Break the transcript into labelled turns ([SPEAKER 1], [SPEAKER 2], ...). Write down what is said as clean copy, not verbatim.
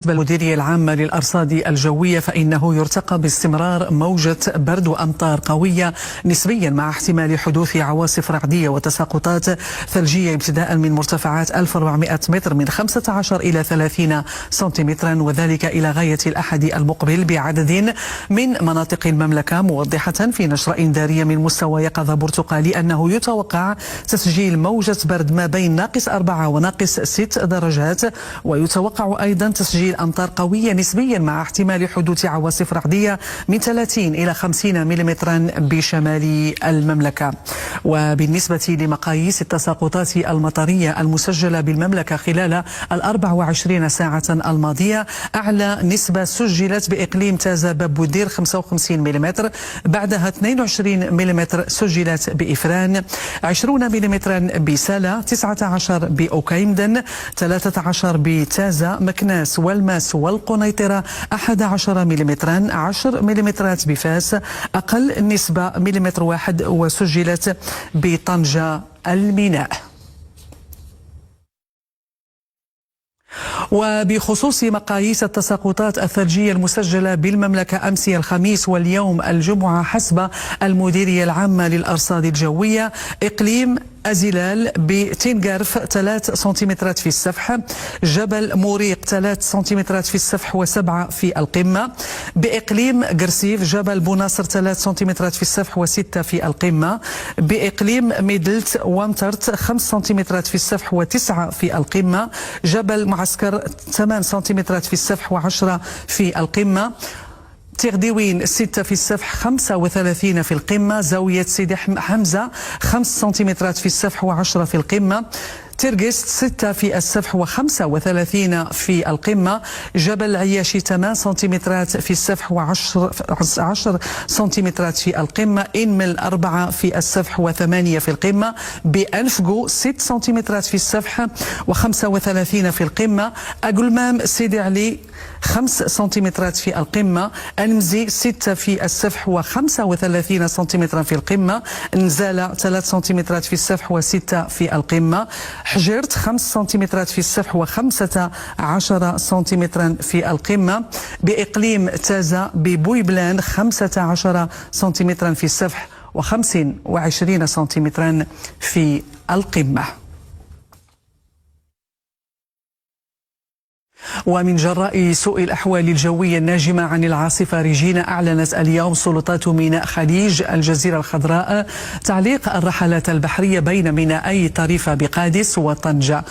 [SPEAKER 1] المديرية العامة للأرصاد الجوية فإنه يرتقب باستمرار موجة برد وأمطار قوية نسبيا مع احتمال حدوث عواصف رعدية وتساقطات ثلجية ابتداء من مرتفعات 1400 متر من 15 إلى 30 سنتيمترا، وذلك إلى غاية الأحد المقبل بعدد من مناطق المملكة، موضحة في نشرة إنذارية من مستوى يقظة برتقالي أنه يتوقع تسجيل موجة برد ما بين -4 و-6 درجات، ويتوقع أيضا تسجيل أمطار قوية نسبيا مع احتمال حدوث عواصف رعدية من 30 إلى 50 ملم بشمال المملكة. وبالنسبة لمقاييس التساقطات المطرية المسجلة بالمملكة خلال 24 ساعة الماضية، أعلى نسبة سجلت بإقليم تازة باب بودير 55 ملم، بعدها 22 ملم سجلت بإفران، 20 ملم بسالة، 19 بأوكيمدن، 13 بتازة، مكناس والماس والقنيطرة، 11 ملم، 10 ملم بفاس، أقل نسبة مليمتر واحد وسجلت بطنجة الميناء. وبخصوص مقاييس التساقطات الثلجية المسجلة بالمملكة أمس الخميس واليوم الجمعة حسب المديرية العامة للأرصاد الجوية، إقليم أزلال بتنقرف 3 سنتيمترات في السفح، جبل موريق 3 سنتيمترات في السفح و7 في القمة، بإقليم قرسيف جبل بوناصر 3 سنتيمترات في السفح و6 في القمة، بإقليم ميدلت وامترت 5 سنتيمترات في السفح و9 في القمة، جبل معسكر 8 سنتيمترات في السفح و10 في القمة، تغديوين 6 في السفح 35 في القمة، زاوية سيدي حمزة 5 سنتيمترات في السفح و10 في القمة، ترقست 6 في السفح و35 في القمة، جبل عياشي 8 سنتيمترات في السفح و10 سنتيمترات في القمة، إنمل 4 في السفح و8 في القمة، بأنفقو 6 سنتيمترات في السفح و35 في القمة، أقلمام سيدي علي 5 سنتيمترات في القمة، أنمزي 6 في السفح و35 سنتيمترا في القمة، نزالة 3 سنتيمترات في السفح و6 في القمة، حجرت 5 سنتيمترات في السفح و15 سنتيمترا في القمة، بإقليم تازة ببويبلان 15 سنتيمترا في السفح و25 سنتيمترا في القمة. ومن جراء سوء الأحوال الجوية الناجمة عن العاصفة ريجينا، أعلنت اليوم سلطات ميناء خليج الجزيرة الخضراء تعليق الرحلات البحرية بين مينائي طريفة بقادس وطنجة.